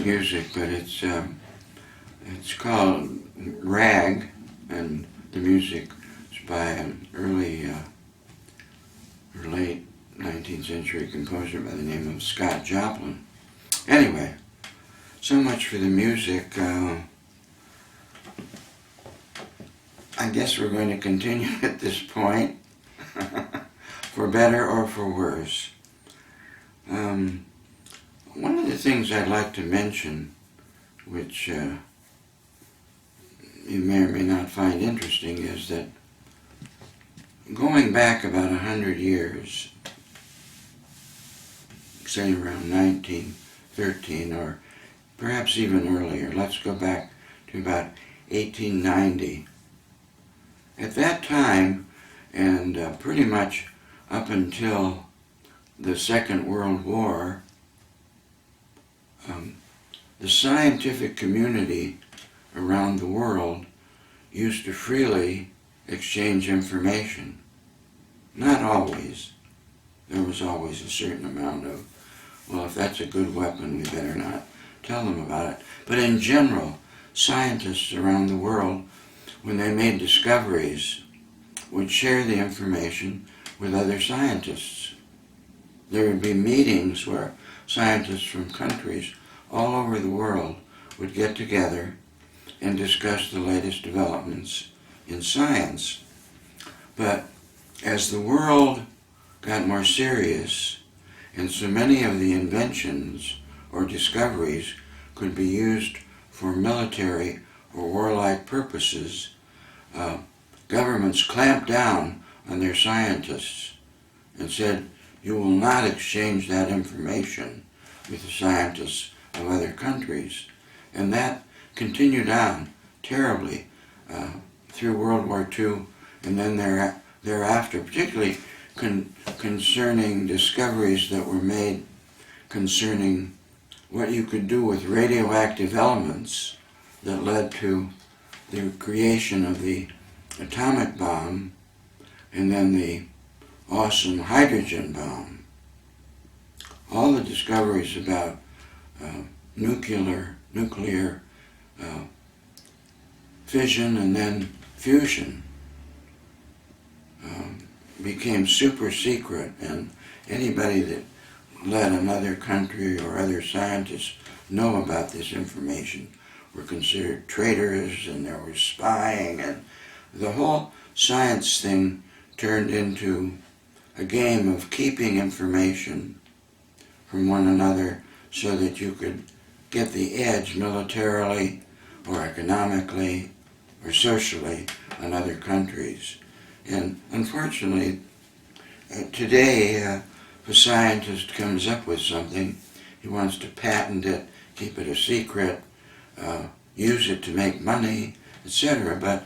not music, but it's called Rag, and the music is by an early or late 19th century composer by the name of Scott Joplin. Anyway, so much for the music. I guess we're going to continue at this point, for better or for worse. One of the things I'd like to mention, which you may or may not find interesting, is that going back about 100 years, say around 1913, or perhaps even earlier, let's go back to about 1890. At that time, and pretty much up until the Second World War, the scientific community around the world used to freely exchange information. Not always. There was always a certain amount of, well, if that's a good weapon, we better not tell them about it. But in general, scientists around the world, when they made discoveries, would share the information with other scientists. There would be meetings where scientists from countries all over the world would get together and discuss the latest developments in science. But as the world got more serious, and so many of the inventions or discoveries could be used for military or warlike purposes, governments clamped down on their scientists and said, you will not exchange that information with the scientists of other countries. And that continued on terribly through World War II, and then thereafter, particularly concerning discoveries that were made concerning what you could do with radioactive elements that led to the creation of the atomic bomb and then the awesome hydrogen bomb. All the discoveries about nuclear fission and then fusion became super secret, and anybody that let another country or other scientists know about this information were considered traitors, and there was spying, and the whole science thing turned into a game of keeping information from one another so that you could get the edge militarily or economically or socially on other countries. And unfortunately, today, if a scientist comes up with something, he wants to patent it, keep it a secret, use it to make money, etc. But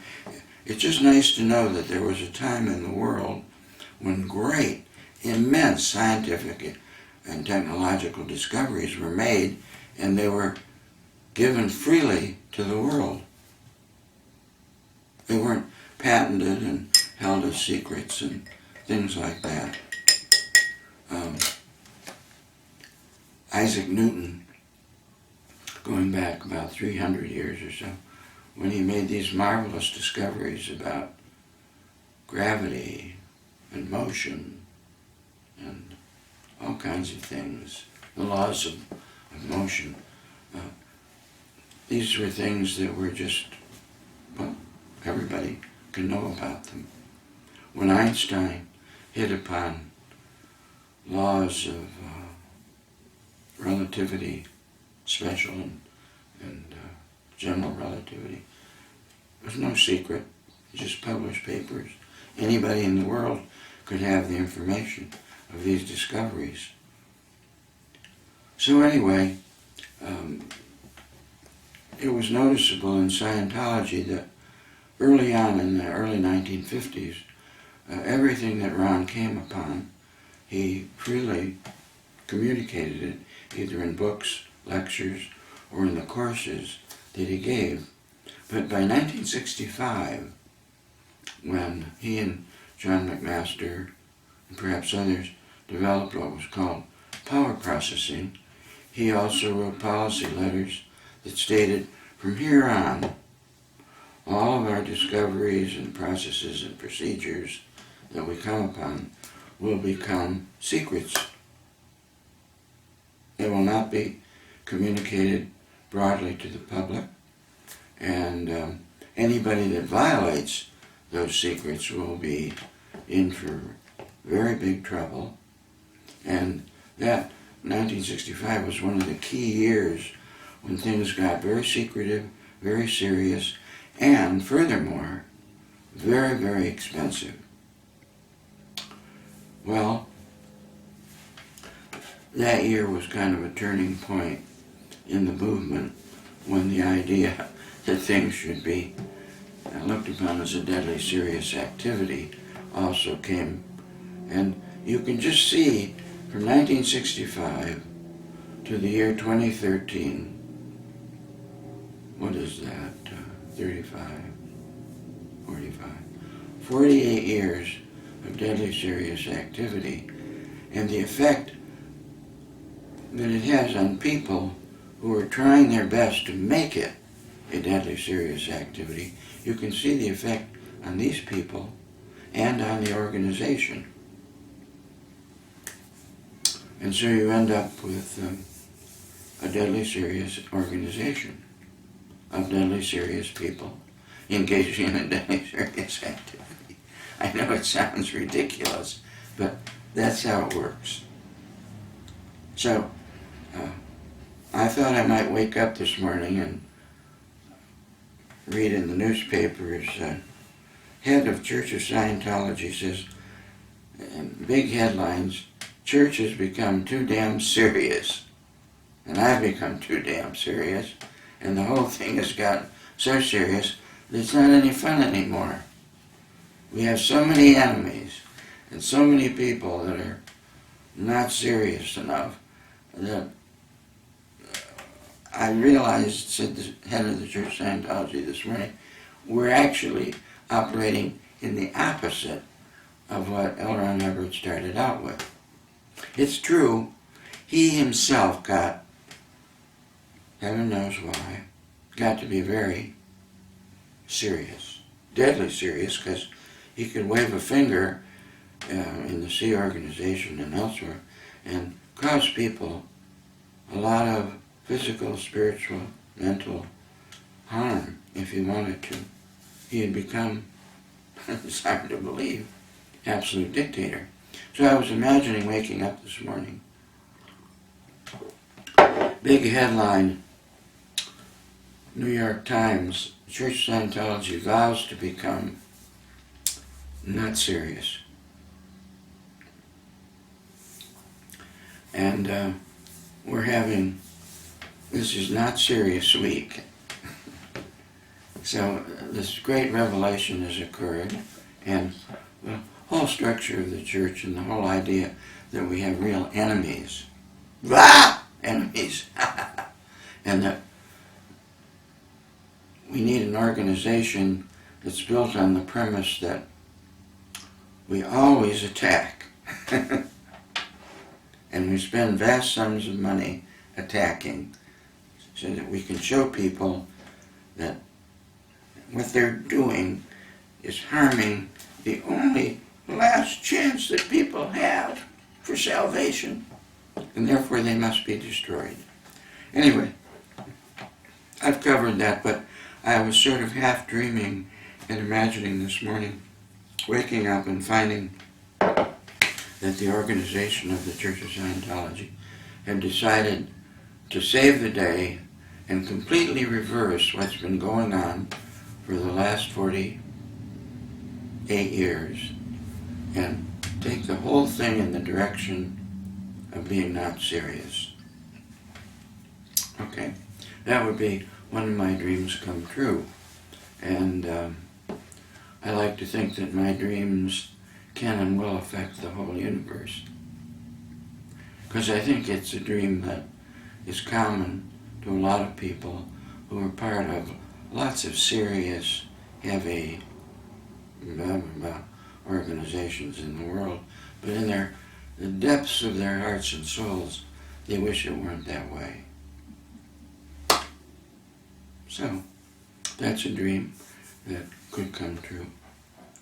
it's just nice to know that there was a time in the world when great, immense scientific and technological discoveries were made, and they were given freely to the world. They weren't patented and held as secrets and things like that. Isaac Newton, going back about 300 years or so, when he made these marvelous discoveries about gravity and motion and all kinds of things, the laws of motion, these were things that were just, well, everybody could know about them. When Einstein hit upon laws of relativity, special and general relativity, it was no secret. He just published papers. Anybody in the world could have the information of these discoveries. So anyway, it was noticeable in Scientology that early on in the early 1950s, everything that Ron came upon, he freely communicated it, either in books, lectures, or in the courses that he gave. But by 1965, when he and John McMaster, and perhaps others, developed what was called power processing, he also wrote policy letters that stated, from here on, all of our discoveries and processes and procedures that we come upon will become secrets. They will not be communicated broadly to the public, and anybody that violates those secrets will be in for very big trouble. And that 1965 was one of the key years when things got very secretive, very serious, and furthermore, very, very expensive. Well, that year was kind of a turning point in the movement when the idea that things should be looked upon as a deadly serious activity also came. And you can just see from 1965 to the year 2013, what is that, 35, 45, 48 years of deadly serious activity, and the effect that it has on people who are trying their best to make it a deadly serious activity. You can see the effect on these people and on the organization. And so you end up with a deadly serious organization of deadly serious people engaging in a deadly serious activity. I know it sounds ridiculous, but that's how it works. So, I thought I might wake up this morning and read in the newspapers, head of Church of Scientology says, in big headlines, church has become too damn serious. And I've become too damn serious, and the whole thing has gotten so serious that it's not any fun anymore. We have so many enemies and so many people that are not serious enough that I realized, said the head of the Church of Scientology this morning, we're actually operating in the opposite of what L. Ron Hubbard started out with. It's true, he himself got, heaven knows why, got to be very serious, deadly serious, because he could wave a finger in the Sea Organization and elsewhere and cause people a lot of physical, spiritual, mental harm if he wanted to. He had become, it's hard to believe, absolute dictator. So I was imagining waking up this morning. Big headline, New York Times, Church of Scientology vows to become not serious. And we're having, this is not serious week. So this great revelation has occurred, and the whole structure of the church and the whole idea that we have real enemies, enemies, and that we need an organization that's built on the premise that we always attack. And we spend vast sums of money attacking so that we can show people that what they're doing is harming the only last chance that people have for salvation, and therefore they must be destroyed. Anyway, I've covered that, but I was sort of half dreaming and imagining this morning, waking up and finding that the organization of the Church of Scientology had decided to save the day and completely reverse what's been going on for the last 48 years and take the whole thing in the direction of being not serious. Okay, that would be one of my dreams come true. And I like to think that my dreams can and will affect the whole universe. Because I think it's a dream that is common to a lot of people who are part of lots of serious, heavy organizations in the world. But in the depths of their hearts and souls, they wish it weren't that way. So, that's a dream that could come true.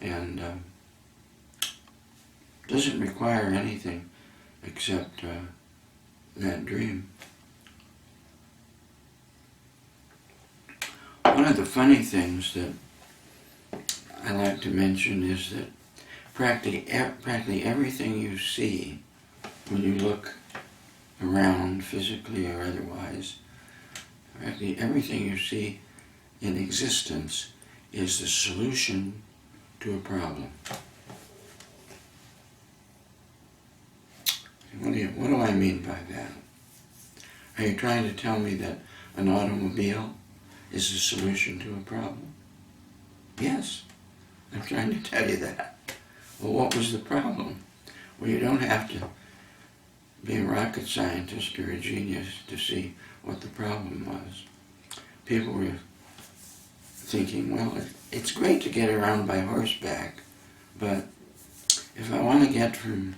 And doesn't require anything except that dream. One of the funny things that I like to mention is that practically everything you see when you look around physically or otherwise, practically everything you see in existence is the solution to a problem. What do I mean by that? Are you trying to tell me that an automobile is the solution to a problem? Yes, I'm trying to tell you that. Well, what was the problem? Well, you don't have to be a rocket scientist or a genius to see what the problem was. People were thinking, well, it's great to get around by horseback, but if I want to get from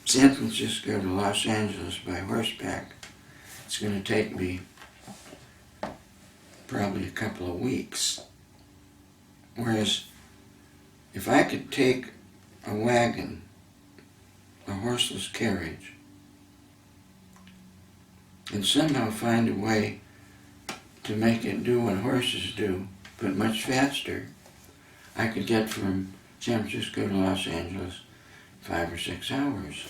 San Francisco to Los Angeles by horseback, it's going to take me probably a couple of weeks. Whereas if I could take a wagon, a horseless carriage, and somehow find a way to make it do what horses do, but much faster, I could get from San Francisco to Los Angeles 5 or 6 hours.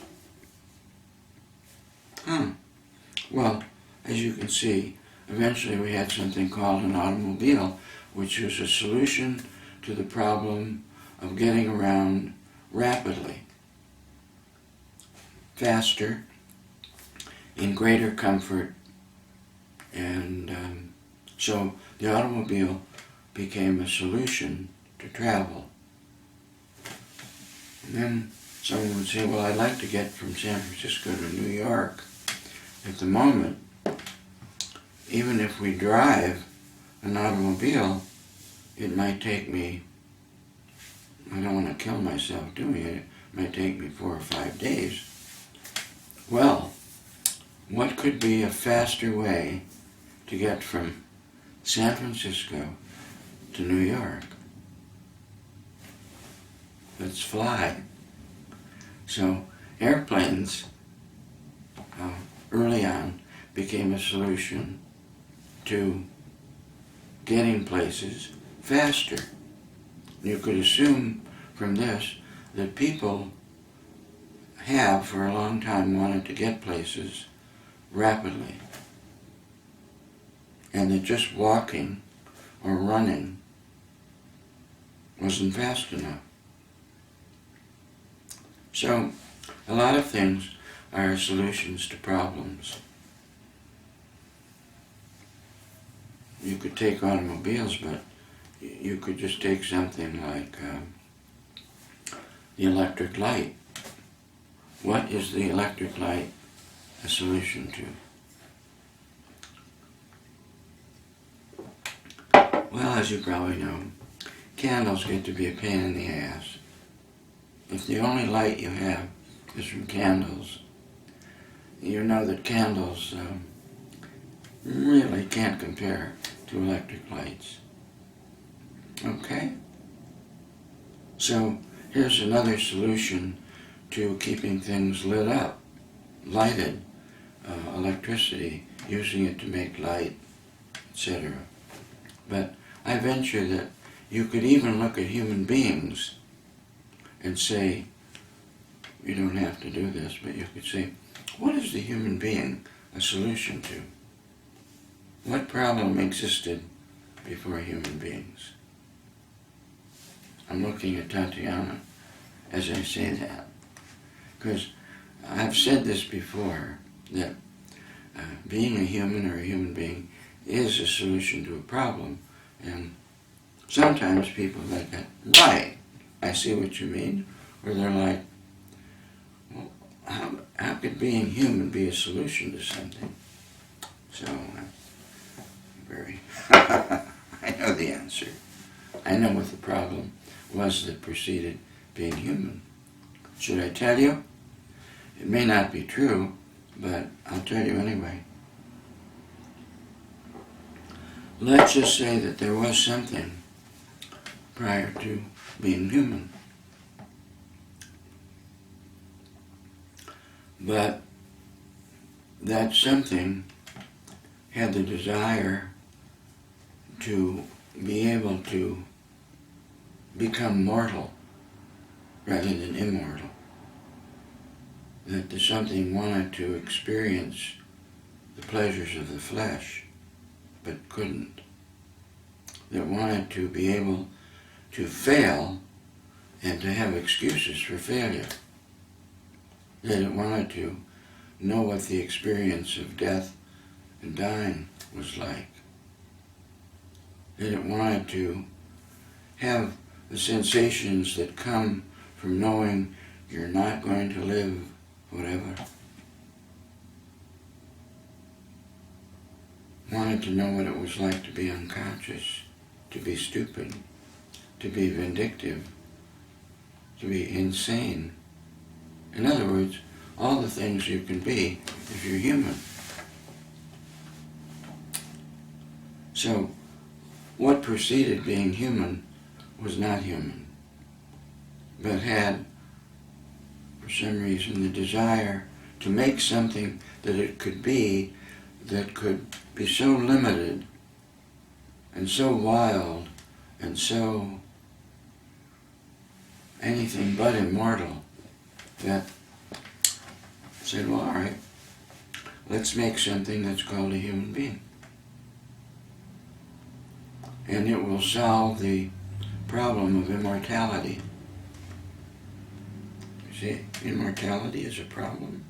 Well, as you can see, eventually we had something called an automobile, which was a solution to the problem of getting around rapidly, faster, in greater comfort, and so the automobile became a solution to travel. And then someone would say, well, I'd like to get from San Francisco to New York. At the moment, even if we drive an automobile, it might take me, I don't want to kill myself doing it, it might take me 4 or 5 days. Well, what could be a faster way to get from San Francisco to New York? Let's fly. So airplanes early on became a solution to getting places faster. You could assume from this that people have for a long time wanted to get places rapidly, and that just walking or running wasn't fast enough. So a lot of things are solutions to problems. You could take automobiles, but you could just take something like the electric light. What is the electric light a solution to? Well, as you probably know, candles get to be a pain in the ass. If the only light you have is from candles, you know that candles really can't compare to electric lights. Okay? So here's another solution to keeping things lit up, lighted, electricity, using it to make light, etc. But I venture that you could even look at human beings and say, you don't have to do this, but you could say, what is the human being a solution to? What problem existed before human beings? I'm looking at Tatiana as I say that, because I've said this before, that being a human or a human being is a solution to a problem, and sometimes people are like that, right, I see what you mean, or they're like, well, how could being human be a solution to something? So, I know the answer. I know what the problem was that preceded being human. Should I tell you? It may not be true, but I'll tell you anyway. Let's just say that there was something prior to being human. But that something had the desire to be able to become mortal rather than immortal. That the something wanted to experience the pleasures of the flesh, but couldn't. That wanted to be able to fail and to have excuses for failure. That it wanted to know what the experience of death and dying was like. That it wanted to have the sensations that come from knowing you're not going to live forever. Wanted to know what it was like to be unconscious, to be stupid, to be vindictive, to be insane. In other words, all the things you can be if you're human. So, what preceded being human was not human, but had, for some reason, the desire to make something that it could be that could be so limited and so wild and so anything but immortal that said, well, all right, let's make something that's called a human being. And it will solve the problem of immortality. You see, immortality is a problem.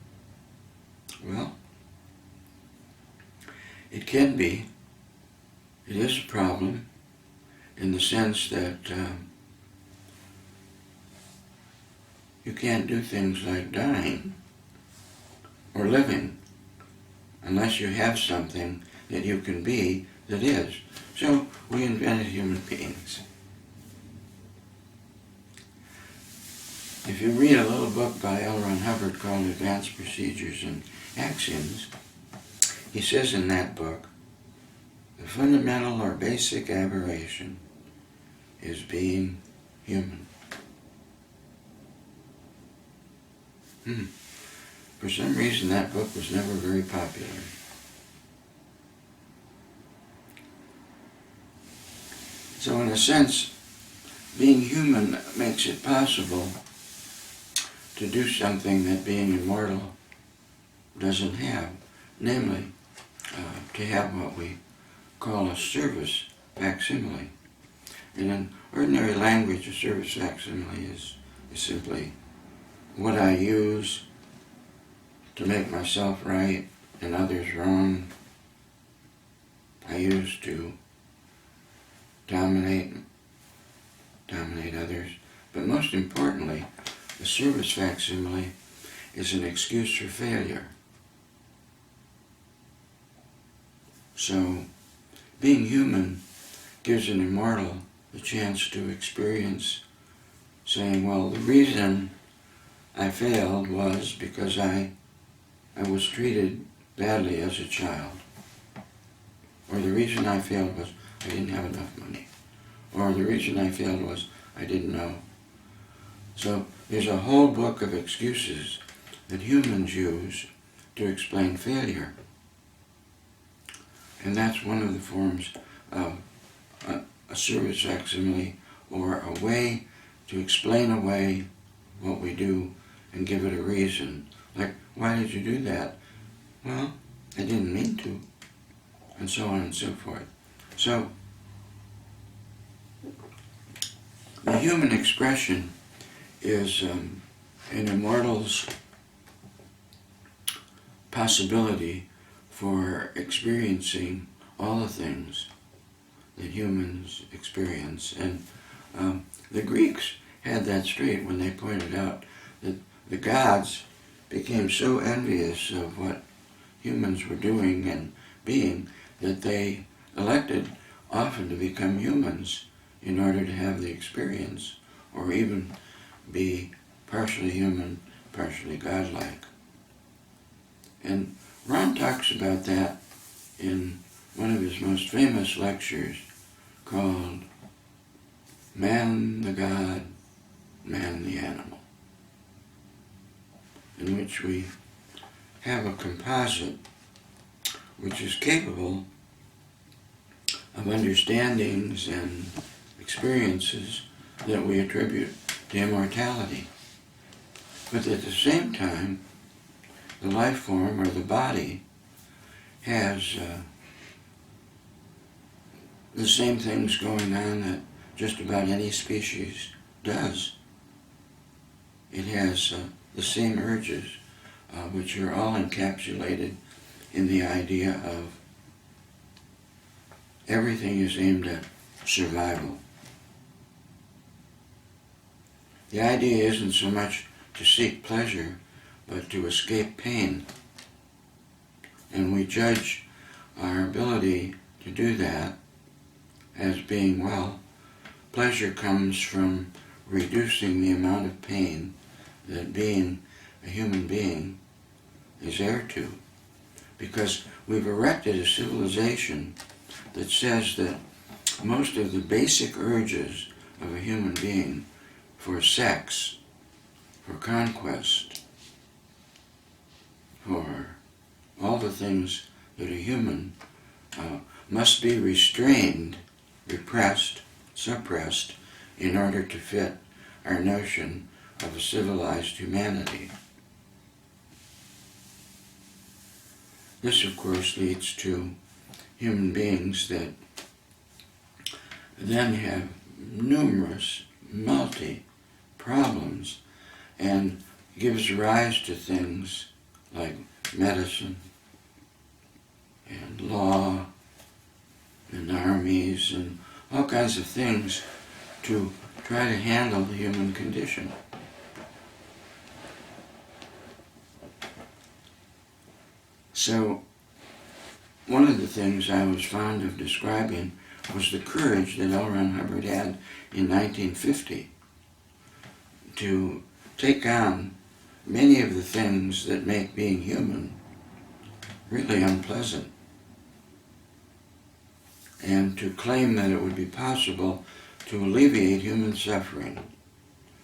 Well, it can be. It is a problem in the sense that you can't do things like dying or living unless you have something that you can be that is. So we invented human beings. If you read a little book by L. Ron Hubbard called Advanced Procedures and Axioms, he says in that book, the fundamental or basic aberration is being human. For some reason that book was never very popular. So in a sense, being human makes it possible to do something that being immortal doesn't have, namely to have what we call a service facsimile. And in ordinary language, a service facsimile is simply what I use to make myself right and others wrong. I use to dominate others. But most importantly, the service facsimile is an excuse for failure. So, being human gives an immortal the chance to experience saying, well, the reason I failed was because I was treated badly as a child. Or the reason I failed was I didn't have enough money. Or the reason I failed was I didn't know. So there's a whole book of excuses that humans use to explain failure. And that's one of the forms of a service facsimile, or a way to explain away what we do and give it a reason. Like, why did you do that? Well, I didn't mean to. And so on and so forth. So, the human expression is an immortal's possibility for experiencing all the things that humans experience. And the Greeks had that straight when they pointed out that the gods became so envious of what humans were doing and being that they elected often to become humans in order to have the experience, or even be partially human, partially godlike. And Ron talks about that in one of his most famous lectures called Man the God, Man the Animal, in which we have a composite which is capable of understandings and experiences that we attribute to immortality. But at the same time, the life form or the body has the same things going on that just about any species does. It has the same urges, which are all encapsulated in the idea of everything is aimed at survival. The idea isn't so much to seek pleasure, but to escape pain. And we judge our ability to do that as being, well, pleasure comes from reducing the amount of pain that being a human being is heir to. Because we've erected a civilization that says that most of the basic urges of a human being for sex, for conquest, for all the things that are human must be restrained, repressed, suppressed, in order to fit our notion of a civilized humanity. This, of course, leads to human beings that then have numerous multi-problems and gives rise to things like medicine and law and armies and all kinds of things to try to handle the human condition. So, one of the things I was fond of describing was the courage that L. Ron Hubbard had in 1950 to take on many of the things that make being human really unpleasant, and to claim that it would be possible to alleviate human suffering,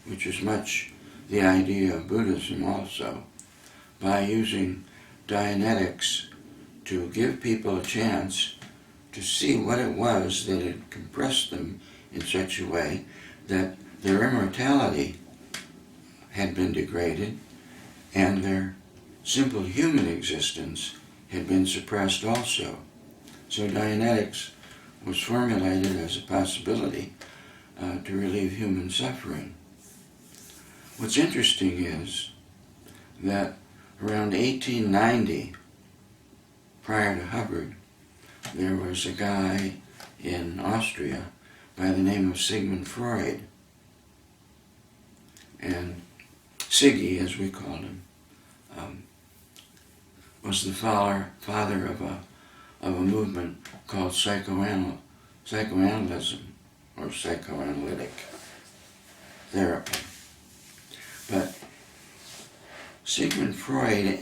which is much the idea of Buddhism also, by using Dianetics to give people a chance to see what it was that had compressed them in such a way that their immortality had been degraded and their simple human existence had been suppressed also. So Dianetics was formulated as a possibility to relieve human suffering. What's interesting is that around 1890, prior to Hubbard, there was a guy in Austria by the name of Sigmund Freud. And Siggy, as we called him, was the father of a movement called psychoanalysis or psychoanalytic therapy. But Sigmund Freud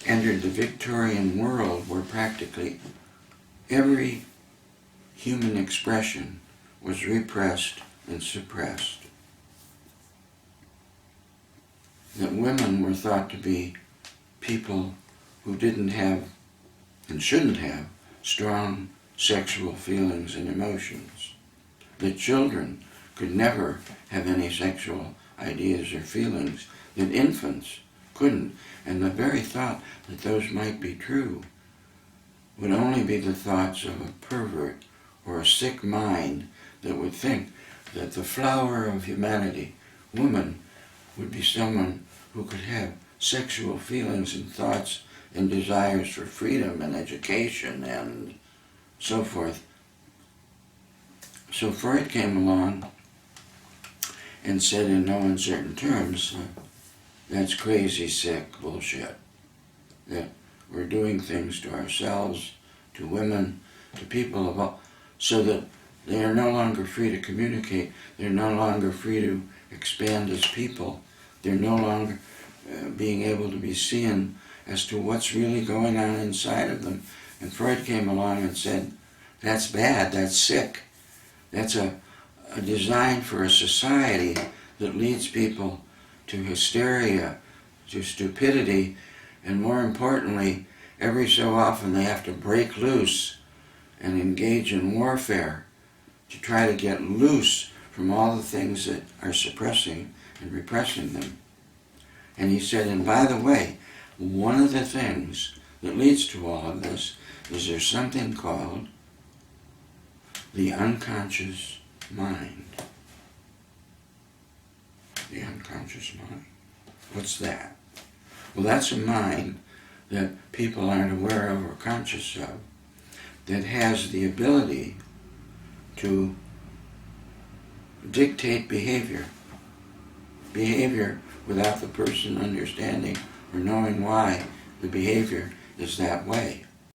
entered the Victorian world where practically every human expression was repressed and suppressed. That women were thought to be people who didn't have and shouldn't have strong sexual feelings and emotions. That children could never have any sexual ideas or feelings, that infants couldn't, and the very thought that those might be true would only be the thoughts of a pervert or a sick mind that would think that the flower of humanity, woman, would be someone who could have sexual feelings and thoughts and desires for freedom and education and so forth. So Freud came along and said in no uncertain terms, that's crazy, sick bullshit. That we're doing things to ourselves, to women, to people of all, so that they are no longer free to communicate. They're no longer free to expand as people. They're no longer being able to be seen as to what's really going on inside of them. And Freud came along and said, that's bad, that's sick. That's a design for a society that leads people to hysteria, to stupidity, and more importantly, every so often they have to break loose and engage in warfare to try to get loose from all the things that are suppressing and repressing them. And he said, and by the way, one of the things that leads to all of this is there's something called the unconscious mind. The unconscious mind. What's that? Well, that's a mind that people aren't aware of or conscious of, that has the ability to dictate behavior. Behavior without the person understanding or knowing why the behavior is that way.